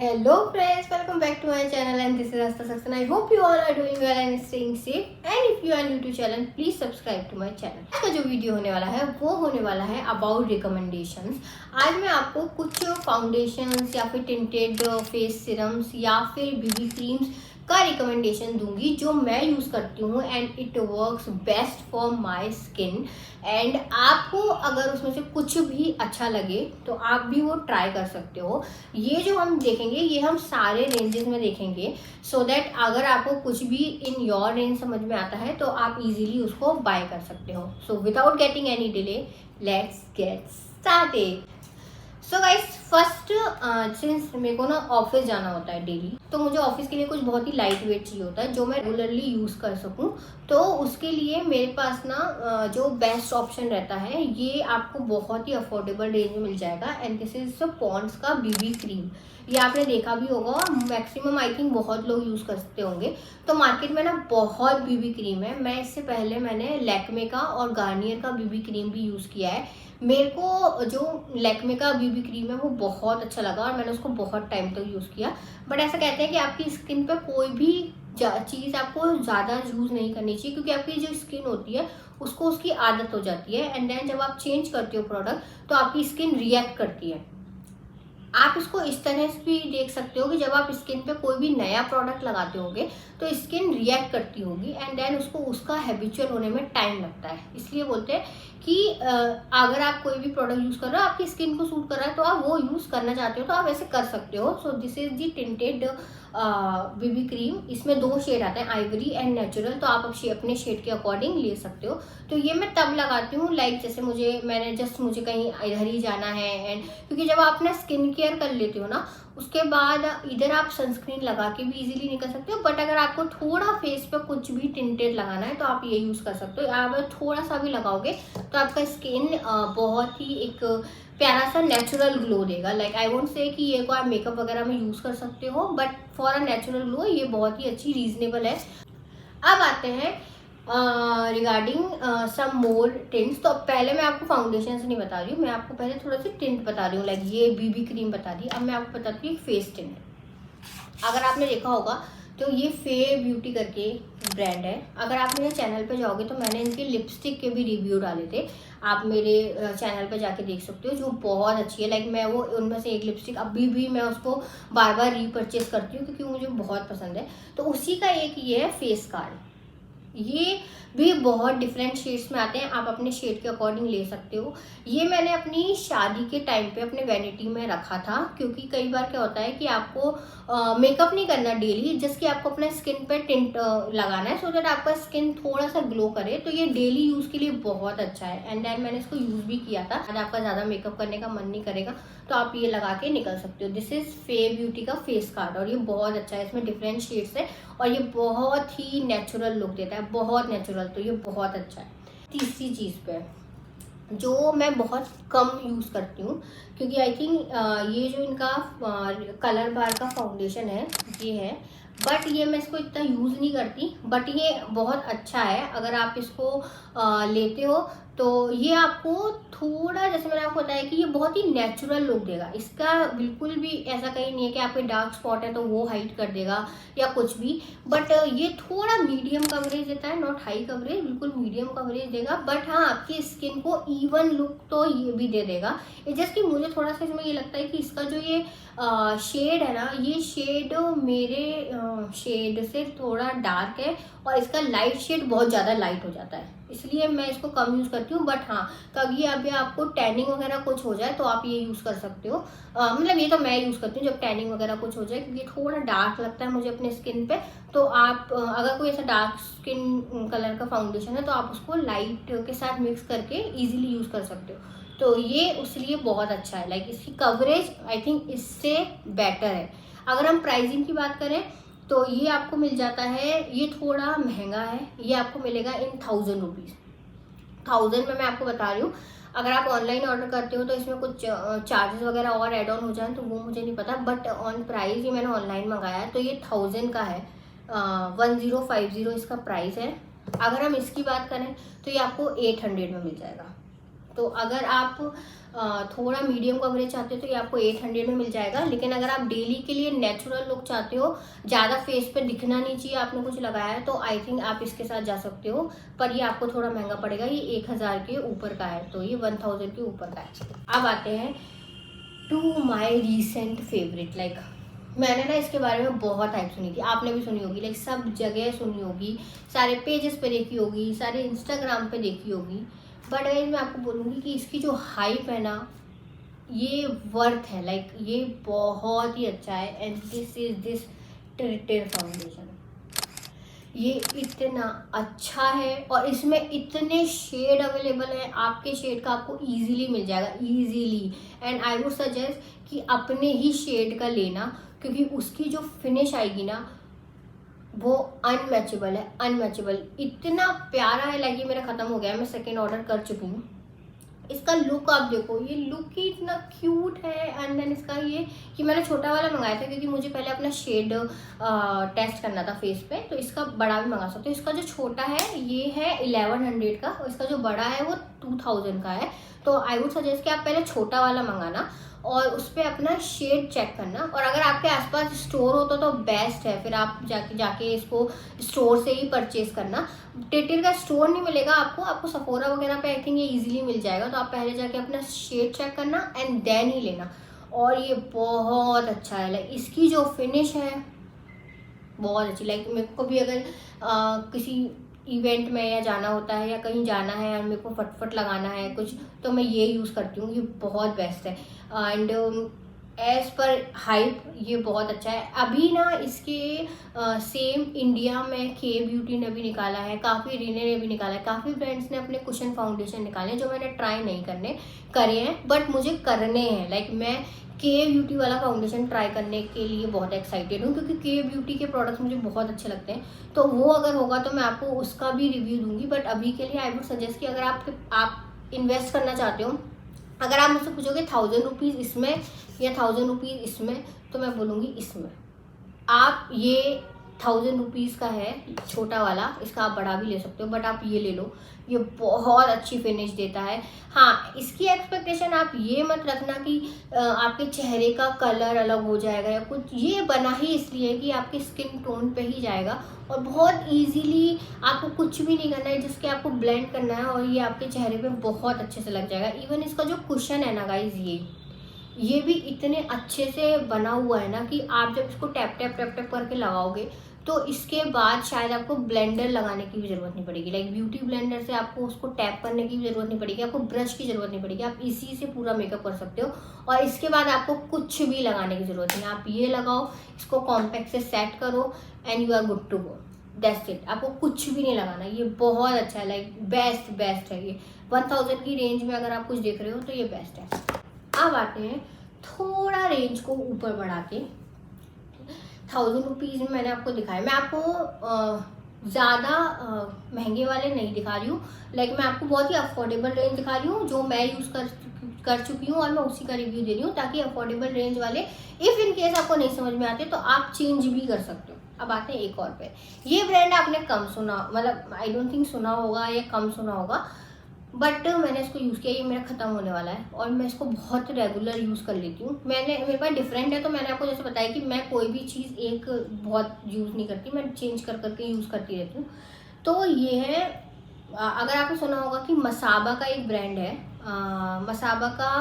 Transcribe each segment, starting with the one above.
Hello friends, welcome back to my channel and this is Asta Saxena. I hope you all are doing well and staying safe. And if you are new to channel, please subscribe to my channel. आज का जो video होने वाला है वो होने वाला है अबाउट रिकमेंडेशंस। आज मैं आपको कुछ फाउंडेशंस या फिर टिंटेड फेस सीरम्स या फिर बीबी क्रीम्स का रिकमेंडेशन दूंगी जो मैं यूज़ करती हूँ and it works best for my skin. And आपको अगर उसमें से कुछ भी अच्छा लगे तो आप भी वो ट्राई कर सकते हो। ये जो हम देखेंगे ये हम सारे रेंजेस में देखेंगे सो दैट अगर आपको कुछ भी इन योर रेंज समझ में आता है तो आप इजीली उसको बाय कर सकते हो। So without getting any delay let's get started. So guys first since मेरे को ना ऑफिस जाना होता है डेली, तो मुझे ऑफिस के लिए कुछ बहुत ही लाइट वेट चाहिए होता है जो मैं रेगुलरली यूज़ कर सकूं। तो उसके लिए मेरे पास ना जो बेस्ट ऑप्शन रहता है ये आपको बहुत ही अफोर्डेबल रेंज में मिल जाएगा एंड दिस इज पॉन्ड्स का बीबी क्रीम। ये आपने देखा भी होगा और मैक्सिमम आई थिंक बहुत लोग यूज़ करते होंगे। तो मार्केट में ना बहुत बीबी क्रीम है। मैं इससे पहले मैंने लैक्मे का और गार्नियर का बीबी क्रीम भी यूज़ किया है। मेरे को जो लैक्मे का बीबी क्रीम है वो बहुत अच्छा लगा और मैंने उसको बहुत टाइम तक यूज़ किया। बट ऐसा कहते हैं कि आपकी स्किन पे कोई भी चीज़ आपको ज़्यादा यूज़ नहीं करनी चाहिए क्योंकि आपकी जो स्किन होती है उसको उसकी आदत हो जाती है एंड देन जब आप चेंज करते हो प्रोडक्ट तो आपकी स्किन रिएक्ट करती है। आप इसको इस तरह से भी देख सकते हो कि जब आप स्किन पे कोई भी नया प्रोडक्ट लगाते होगे तो स्किन रिएक्ट करती होगी एंड देन उसको उसका हैबिचुअल होने में टाइम लगता है। इसलिए बोलते हैं कि अगर आप कोई भी प्रोडक्ट यूज़ कर रहे हो आपकी स्किन को सूट कर रहा है तो आप वो यूज़ करना चाहते हो तो आप ऐसे कर सकते हो। So this is the tinted BB cream. इसमें 2 शेड आते हैं, आइवरी एंड नेचुरल। तो आप अपने शेड के अकॉर्डिंग ले सकते हो। तो ये मैं तब लगाती हूँ लाइक जैसे मुझे कहीं इधर ही जाना है एंड क्योंकि जब आप अपना स्किन केयर कर लेते हो ना उसके बाद इधर आप सनस्क्रीन लगा के भी इजीली निकल सकते हो। बट अगर आपको थोड़ा फेस पे कुछ भी टिंटेड लगाना है तो आप ये यूज़ कर सकते हो। आप थोड़ा सा भी लगाओगे तो आपका स्किन बहुत ही एक प्यारा सा नेचुरल ग्लो देगा। लाइक आई वोंट से कि ये को आप मेकअप वगैरह में यूज़ कर सकते हो but for a natural glow ये बहुत ही अच्छी रीजनेबल है। अब आते हैं रिगार्डिंग सम मोर टिंट्स। तो पहले मैं आपको फाउंडेशन नहीं बता रही हूँ, मैं आपको पहले थोड़ा सा टिंट बता रही हूँ। लाइक ये बीबी क्रीम बता दी, अब मैं आपको बताती हूँ फेस टिंट। अगर आपने देखा होगा तो ये फे ब्यूटी करके ब्रांड है। अगर आप मेरे चैनल पे जाओगे तो मैंने इनके लिपस्टिक के भी रिव्यू डाले थे, आप मेरे चैनल पे जाके देख सकते हो, जो बहुत अच्छी है। लाइक मैं वो उनमें से एक लिपस्टिक अभी भी मैं उसको बार बार रीपर्चेस करती हूँ क्योंकि मुझे बहुत पसंद है। तो उसी का एक ये है फेस कार्ड। ये भी बहुत डिफरेंट शेड्स में आते हैं, आप अपने शेड के अकॉर्डिंग ले सकते हो। ये मैंने अपनी शादी के टाइम पे अपने वैनिटी में रखा था क्योंकि कई बार क्या होता है कि आपको मेकअप नहीं करना डेली, जस्ट कि आपको अपने स्किन पे टिंट लगाना है सो दैट आपका स्किन थोड़ा सा ग्लो करे। तो ये डेली यूज़ के लिए बहुत अच्छा है एंड देन मैंने इसको यूज़ भी किया था। अगर आपका ज़्यादा मेकअप करने का मन नहीं करेगा तो आप ये लगा के निकल सकते हो। दिस इज़ फे ब्यूटी का फेस कार्ड और ये बहुत अच्छा है। इसमें डिफरेंट शेड्स है और ये बहुत ही नेचुरल लुक देता है, बहुत नेचुरल। तो ये बहुत अच्छा है। तीसरी चीज़ पे जो मैं बहुत कम यूज़ करती हूँ क्योंकि आई थिंक ये जो इनका कलर बार का फाउंडेशन है ये है, बट ये मैं इसको इतना यूज़ नहीं करती। बट ये बहुत अच्छा है अगर आप इसको लेते हो तो ये आपको थोड़ा, जैसे मैंने आपको बताया कि ये बहुत ही नेचुरल लुक देगा। इसका बिल्कुल भी ऐसा कहीं नहीं है कि आपके डार्क स्पॉट है तो वो हाइड कर देगा या कुछ भी। बट ये थोड़ा मीडियम कवरेज देता है, नॉट हाई कवरेज, बिल्कुल मीडियम कवरेज देगा। बट हाँ आपकी स्किन को इवन लुक तो ये भी दे देगा। जस्ट कि मुझे थोड़ा सा इसमें ये लगता है कि इसका जो ये शेड है ना, ये शेड मेरे शेड से थोड़ा डार्क है और इसका लाइट शेड बहुत ज़्यादा लाइट हो जाता है, इसलिए मैं इसको कम यूज़ करती हूँ। बट हाँ कभी अभी आपको टैनिंग वगैरह कुछ हो जाए तो आप ये यूज़ कर सकते हो। मतलब ये तो मैं यूज़ करती हूँ जब टैनिंग वगैरह कुछ हो जाए क्योंकि थोड़ा डार्क लगता है मुझे अपने स्किन पे। तो आप अगर कोई ऐसा डार्क स्किन कलर का फाउंडेशन है तो आप उसको लाइट के साथ मिक्स करके ईजिली यूज़ कर सकते हो। तो ये उसलिए बहुत अच्छा है। लाइक इसकी कवरेज आई थिंक इससे बेटर है। अगर हम प्राइसिंग की बात करें तो ये आपको मिल जाता है, ये थोड़ा महंगा है, ये आपको मिलेगा इन 1000 रुपीज़। 1000 में मैं आपको बता रही हूँ। अगर आप ऑनलाइन ऑर्डर करते हो तो इसमें कुछ चार्जेस वगैरह और ऐड ऑन हो जाए तो वो मुझे नहीं पता, बट ऑन प्राइस ये मैंने ऑनलाइन मंगाया है तो ये 1000 का है। 1050 इसका प्राइस है। अगर हम इसकी बात करें तो ये आपको 800 में मिल जाएगा। तो अगर आप थोड़ा मीडियम कवरेज चाहते हो तो ये आपको 800 में मिल जाएगा। लेकिन अगर आप डेली के लिए नेचुरल लुक चाहते हो, ज़्यादा फेस पे दिखना नहीं चाहिए आपने कुछ लगाया है, तो आई थिंक आप इसके साथ जा सकते हो। पर ये आपको थोड़ा महंगा पड़ेगा, ये 1000 के ऊपर का है, तो ये 1000 के ऊपर का है। अब आते हैं to my recent favourite. Like मैंने ना इसके बारे में बहुत हाइप सुनी थी, आपने भी सुनी होगी, लाइक सब जगह सुनी होगी, सारे पेजेस पे देखी होगी, सारे इंस्टाग्राम पे देखी होगी। बट अगर मैं आपको बोलूँगी कि इसकी जो हाइप है ना, ये वर्थ है। लाइक ये बहुत ही अच्छा है। And this is this treated foundation. ये इतना अच्छा है और इसमें इतने शेड अवेलेबल है, आपके शेड का आपको इजीली मिल जाएगा, easily. And I would suggest कि अपने ही शेड का लेना, क्योंकि उसकी जो फिनिश आएगी ना वो अनमैचेबल है, अनमैचेबल। इतना प्यारा है। लाइक ये मेरा ख़त्म हो गया है, मैं सेकेंड ऑर्डर कर चुकी हूँ। इसका लुक आप देखो, ये लुक ही इतना क्यूट है। एंड देन इसका ये कि मैंने छोटा वाला मंगाया था क्योंकि मुझे पहले अपना शेड टेस्ट करना था फेस पे, तो इसका बड़ा भी मंगा सकते हो। इसका जो छोटा है ये है 1100 का, और इसका जो बड़ा है वो 2000 का है। तो आई वुड सजेस्ट कि आप पहले छोटा वाला मंगाना और उस पर अपना शेड चेक करना। और अगर आपके आसपास स्टोर होता तो बेस्ट है, फिर आप जाके इसको स्टोर से ही परचेज करना। टेटिल का स्टोर नहीं मिलेगा आपको सफोरा वगैरह पे आई थिंक ये इजीली मिल जाएगा। तो आप पहले जाके अपना शेड चेक करना एंड देन ही लेना। और ये बहुत अच्छा है। लाइक इसकी जो फिनिश है बहुत अच्छी। लाइक मेरे को भी अगर किसी इवेंट में या जाना होता है या कहीं जाना है और मेरे को फटफट लगाना है कुछ, तो मैं ये यूज़ करती हूँ। ये बहुत बेस्ट है। एंड एज पर हाइप ये बहुत अच्छा है। अभी ना इसके सेम इंडिया में के ब्यूटी ने भी निकाला है, काफ़ी रीने ने भी निकाला है, काफ़ी ब्रांड्स ने अपने कुशन फाउंडेशन निकाले हैं जो मैंने ट्राई नहीं करे हैं, बट मुझे करने हैं। लाइक मैं के ब्यूटी वाला फाउंडेशन ट्राई करने के लिए बहुत एक्साइटेड हूँ, क्योंकि के ब्यूटी के प्रोडक्ट्स मुझे बहुत अच्छे लगते हैं। तो वो अगर होगा तो मैं आपको उसका भी रिव्यू दूंगी। बट अभी के लिए आई वुड सजेस्ट कि अगर आप इन्वेस्ट करना चाहते हो, अगर आप मुझसे पूछोगे 1000 रुपीज़ इसमें या 1000 रुपीज़ इसमें, तो मैं बोलूँगी इसमें। आप ये 1000 रुपीज़ का है छोटा वाला, इसका आप बड़ा भी ले सकते हो, बट आप ये ले लो, ये बहुत अच्छी फिनिश देता है। हाँ, इसकी एक्सपेक्टेशन आप ये मत रखना कि आपके चेहरे का कलर अलग हो जाएगा या कुछ। ये बना ही इसलिए कि आपके स्किन टोन पे ही जाएगा और बहुत इजीली, आपको कुछ भी नहीं करना है, जिसके आपको ब्लेंड करना है और ये आपके चेहरे पे बहुत अच्छे से लग जाएगा। इवन इसका जो कुशन है ना गाइज, ये भी इतने अच्छे से बना हुआ है ना कि आप जब इसको टैप टैप टैप टैप करके लगाओगे तो इसके बाद शायद आपको ब्लेंडर लगाने की भी ज़रूरत नहीं पड़ेगी। लाइक ब्यूटी ब्लेंडर से आपको उसको टैप करने की भी ज़रूरत नहीं पड़ेगी, आपको ब्रश की ज़रूरत नहीं पड़ेगी, आप इसी से पूरा मेकअप कर सकते हो। और इसके बाद आपको कुछ भी लगाने की ज़रूरत नहीं है। आप ये लगाओ, इसको कॉम्पैक्ट से सेट करो and you are good to go, that's it. आपको कुछ भी नहीं लगाना। ये बहुत अच्छा है, लाइक बेस्ट है ये। 1000 की रेंज में अगर आप कुछ देख रहे हो तो ये बेस्ट है। अब आते हैं थोड़ा रेंज को ऊपर बढ़ा के 1000 रुपीज़ में मैंने आपको दिखाया। मैं आपको ज़्यादा महंगे वाले नहीं दिखा रही हूँ। लाइक मैं आपको बहुत ही अफोर्डेबल रेंज दिखा रही हूँ जो मैं यूज़ कर चुकी हूँ और मैं उसी का रिव्यू दे रही हूँ, ताकि अफोर्डेबल रेंज वाले इफ़ इन केस आपको नहीं समझ में आते तो आप चेंज भी कर सकते हो। अब आते हैं एक और पे। ये ब्रांड आपने कम सुना, मतलब आई डोंट थिंक सुना होगा या कम सुना होगा, बट मैंने इसको यूज़ किया। ये मेरा ख़त्म होने वाला है और मैं इसको बहुत रेगुलर यूज़ कर लेती हूँ। मेरे पास डिफरेंट है, तो मैंने आपको जैसे बताया कि मैं कोई भी चीज़ एक बहुत यूज़ नहीं करती, मैं चेंज करके यूज़ करती रहती हूँ। तो ये है, अगर आपने सुना होगा कि मसाबा का एक ब्रांड है, मसाबा का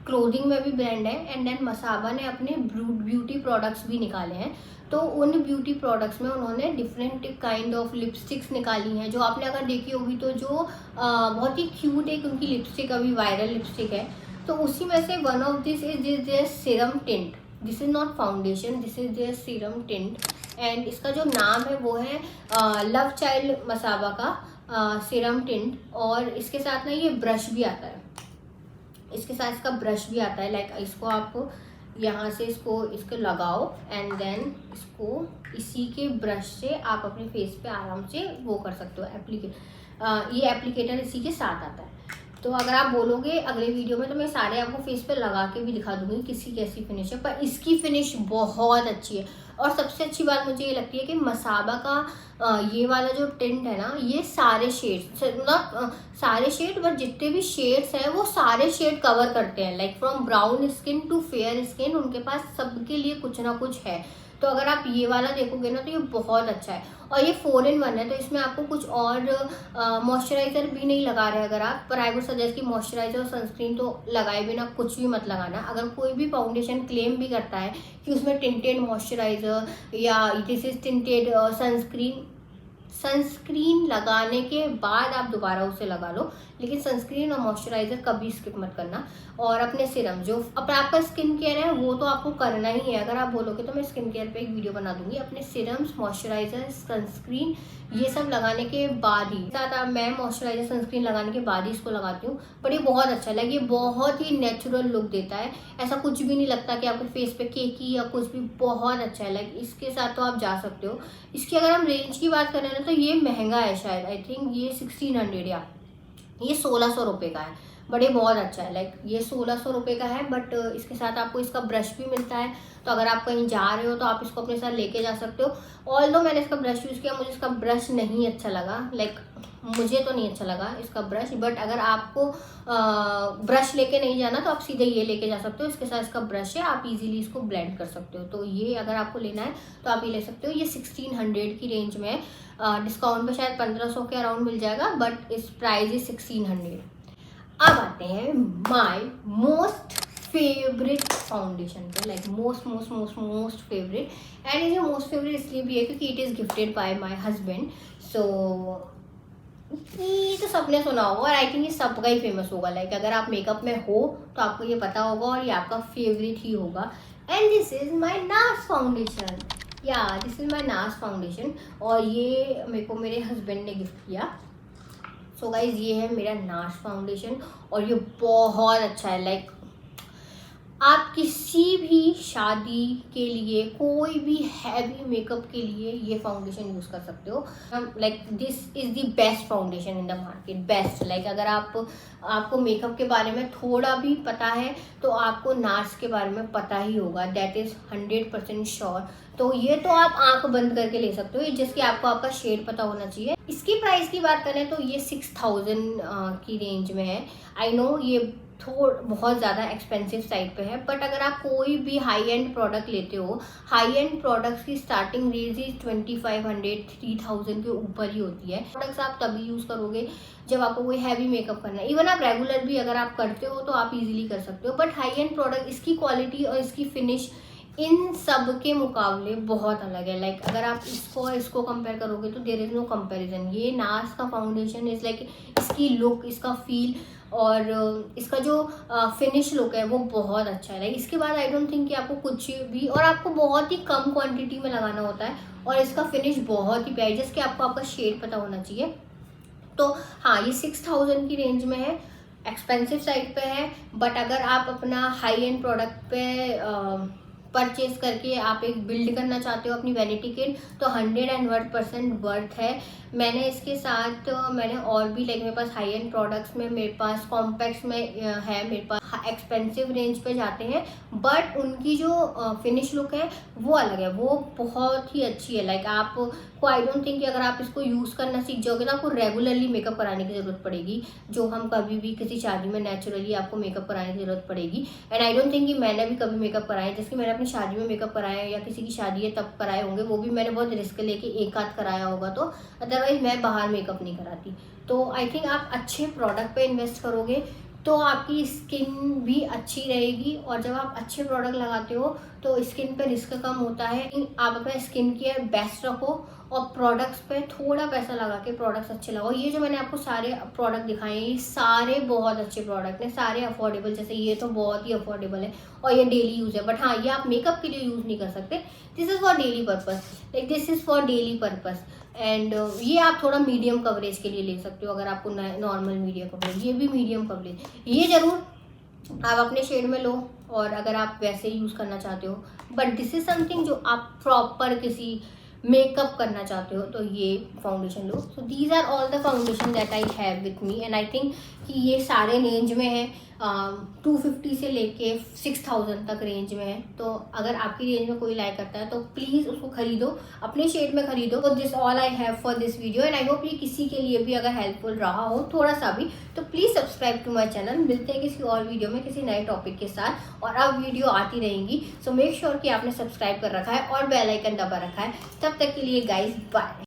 क्लोथिंग में भी ब्रांड है, एंड देन मसाबा ने अपने ब्यूटी प्रोडक्ट्स भी निकाले हैं। तो उन ब्यूटी प्रोडक्ट्स में उन्होंने डिफरेंट काइंड ऑफ लिपस्टिक्स निकाली हैं, जो आपने अगर देखी होगी तो जो बहुत ही क्यूट एक उनकी लिपस्टिक अभी वायरल लिपस्टिक है। तो उसी में से one of this is their serum tint. This is not foundation, this is their serum tint. And इसका जो नाम है वो है लव चाइल्ड मसाबा का सीरम टिंट। और इसके साथ ना ये ब्रश भी आता है, इसके साथ इसका ब्रश भी आता है। लाइक इसको आप यहाँ से इसको लगाओ एंड देन इसको इसी के ब्रश से आप अपने फेस पे आराम से वो कर सकते हो। ये एप्लीकेटर इसी के साथ आता है। तो अगर आप बोलोगे अगले वीडियो में तो मैं सारे आपको फेस पे लगा के भी दिखा दूंगी किसी कैसी फिनिश है, पर इसकी फिनिश बहुत अच्छी है। और सबसे अच्छी बात मुझे ये लगती है कि मसाबा का ये वाला जो टिंट है ना, ये सारे शेड्स, मतलब सारे शेड, बट जितने भी शेड्स हैं वो सारे शेड कवर करते हैं, like from brown skin to fair skin, उनके पास सबके लिए कुछ ना कुछ है। तो अगर आप ये वाला देखोगे ना तो ये बहुत अच्छा है, और ये 4 in 1 है, तो इसमें आपको कुछ और मॉइस्चराइज़र भी नहीं लगा रहे अगर आप, पर आई वुड सजेस्ट कि मॉइस्चराइज़र और सनस्क्रीन तो लगाए बिना कुछ भी मत लगाना। अगर कोई भी फाउंडेशन क्लेम भी करता है कि उसमें टिंटेड मॉइस्चराइज़र या दिस इज टिंटेड सनस्क्रीन लगाने के बाद आप दोबारा उसे लगा लो, लेकिन सनस्क्रीन और मॉइस्चराइज़र कभी स्किप मत करना। और अपने सिरम, जो अब आपका स्किन केयर है वो तो आपको करना ही है, अगर आप बोलोगे तो मैं स्किन केयर पे एक वीडियो बना दूंगी। अपने सिरम्स, मॉइस्चराइज़र, सनस्क्रीन ये सब लगाने के बाद ही, साथ मैं मॉइस्चराइज़र सनस्क्रीन लगाने के बाद ही इसको लगाती हूँ, बट ये बहुत अच्छा है, ये बहुत ही नेचुरल लुक देता है, ऐसा कुछ भी नहीं लगता कि आपके फेस पे केकी या कुछ भी, बहुत अच्छा है। इसके साथ तो आप जा सकते हो। इसकी अगर हम रेंज की बात करें ना तो ये महंगा है शायद, आई थिंक ये 1600 या ये 1600 रुपये का है, बट ये बहुत अच्छा है। ये 1600 रुपये का है, बट इसके साथ आपको इसका ब्रश भी मिलता है, तो अगर आप कहीं जा रहे हो तो आप इसको अपने साथ लेके जा सकते हो। ऑल्दो मैंने इसका ब्रश यूज़ किया, मुझे इसका ब्रश नहीं अच्छा लगा, मुझे तो नहीं अच्छा लगा इसका ब्रश, बट अगर आपको ब्रश लेके नहीं जाना तो आप सीधे ये लेके जा सकते हो। इसके साथ इसका ब्रश है, आप इजीली इसको ब्लेंड कर सकते हो, तो ये अगर आपको लेना है तो आप ये ले सकते हो। ये 1600 की रेंज में है, डिस्काउंट पे शायद 1500 के अराउंड मिल जाएगा, बट इस प्राइस इज 1600। अब आते हैं माय मोस्ट फेवरेट फाउंडेशन पे, मोस्ट फेवरेट, एंड ये मोस्ट फेवरेट इसलिए भी है क्योंकि it is gifted by my husband. So ये तो सबने सुना होगा, और आई थिंक ये सबका ही फेमस होगा। अगर आप मेकअप में हो तो आपको ये पता होगा और ये आपका फेवरेट ही होगा, and this is my nurse foundation. This is my nurse foundation, और ये मेरे को मेरे हस्बैंड ने गिफ्ट किया। सो गाइज ये है मेरा नार्स फाउंडेशन, और ये बहुत अच्छा है। आप किसी भी शादी के लिए, कोई भी हैवी मेकअप के लिए ये फाउंडेशन यूज़ कर सकते हो। This is the best foundation in the market, best. अगर आपको मेकअप के बारे में थोड़ा भी पता है तो आपको नार्स के बारे में पता ही होगा, दैट इज़ 100% श्योर। तो ये तो आप आंख बंद करके ले सकते हो, जिसकी आपको आपका शेड पता होना चाहिए। इसकी प्राइस की बात करें तो ये 6000 की रेंज में है। आई नो ये बहुत ज़्यादा एक्सपेंसिव साइड पे है, बट अगर आप कोई भी हाई एंड प्रोडक्ट लेते हो, हाई एंड प्रोडक्ट्स की स्टार्टिंग रेंज ही 2500 3000 के ऊपर ही होती है। प्रोडक्ट्स आप तभी यूज़ करोगे जब आपको कोई हैवी मेकअप करना है। इवन आप रेगुलर भी अगर आप करते हो तो आप इजीली कर सकते हो, बट हाई एंड प्रोडक्ट, इसकी क्वालिटी और इसकी फिनिश इन सब के मुकाबले बहुत अलग है। अगर आप इसको और इसको कंपेयर करोगे तो देयर इज़ नो कंपैरिजन। ये नार्स का फाउंडेशन इज़ इसकी लुक, इसका फील और इसका जो फिनिश लुक है वो बहुत अच्छा है। इसके बाद आई डोंट थिंक कि आपको कुछ भी, और आपको बहुत ही कम क्वांटिटी में लगाना होता है, और इसका फिनिश बहुत ही प्यारी, जिसके आपको आपका शेड पता होना चाहिए। तो हाँ, ये 6000 की रेंज में है, एक्सपेंसिव साइड पे है, बट अगर आप अपना हाई एंड प्रोडक्ट पे परचेज करके आप एक बिल्ड करना चाहते हो अपनी वैनिटी किट, तो 101% वर्थ है। मैंने इसके साथ मैंने और भी मेरे पास हाई एंड प्रोडक्ट्स में, मेरे पास कॉम्पैक्ट्स में है, मेरे पास एक्सपेंसिव रेंज पे जाते हैं, बट उनकी जो फिनिश लुक है वो अलग है, वो बहुत ही अच्छी है। आपको आई डोंट थिंक कि अगर आप इसको यूज़ करना सीख जाओगे तो आपको रेगुलरली मेकअप कराने की ज़रूरत पड़ेगी, जो हम कभी भी किसी शादी में नेचुरली आपको मेकअप कराने की ज़रूरत पड़ेगी। एंड आई डोंट थिंक कि मैंने भी कभी मेकअप कराया, जैसे मैंने अपनी शादी में मेकअप कराया या किसी की शादी है तब कराए होंगे, वो भी मैंने बहुत रिस्क लेके एक आध कराया होगा, तो अदरवाइज मैं बाहर मेकअप नहीं कराती। तो आई थिंक आप अच्छे प्रोडक्ट पे इन्वेस्ट करोगे तो आपकी स्किन भी अच्छी रहेगी, और जब आप अच्छे प्रोडक्ट लगाते हो तो स्किन पे रिस्क कम होता है। आप अपना स्किन केयर बेस्ट रखो और प्रोडक्ट्स पे थोड़ा पैसा लगा के प्रोडक्ट्स अच्छे लगाओ। ये जो मैंने आपको सारे प्रोडक्ट दिखाए हैं, ये सारे बहुत अच्छे प्रोडक्ट हैं, सारे अफोर्डेबल। जैसे ये तो बहुत ही अफोर्डेबल है और ये डेली यूज़ है, बट हाँ, ये आप मेकअप के लिए यूज़ नहीं कर सकते। This is for daily purpose, this is for daily purpose. And ये आप थोड़ा मीडियम कवरेज के लिए ले सकते हो, अगर आपको नॉर्मल मीडियम कवरेज, ये भी मीडियम कवरेज, ये ज़रूर आप अपने शेड में लो, और अगर आप वैसे ही यूज़ करना चाहते हो, बट दिस इज़ समथिंग जो आप प्रॉपर किसी मेकअप करना चाहते हो तो ये फाउंडेशन लो। So these are all the foundation that I have with me, and I think कि ये सारे रेंज में है। 250 से लेके 6000 तक रेंज में है। तो अगर आपकी रेंज में कोई लाइक करता है तो प्लीज़ उसको खरीदो, अपने शेड में खरीदो। तो this all I have for this video and I hope ये किसी के लिए भी अगर हेल्पफुल रहा हो थोड़ा सा भी, तो please subscribe to my channel. मिलते हैं किसी और वीडियो में किसी नए टॉपिक के साथ, और अब वीडियो आती रहेंगी। सो मेक श्योर कि आपने सब्सक्राइब कर रखा है और बेल आइकन दबा रखा है। तब तक के लिए गाइज बाय।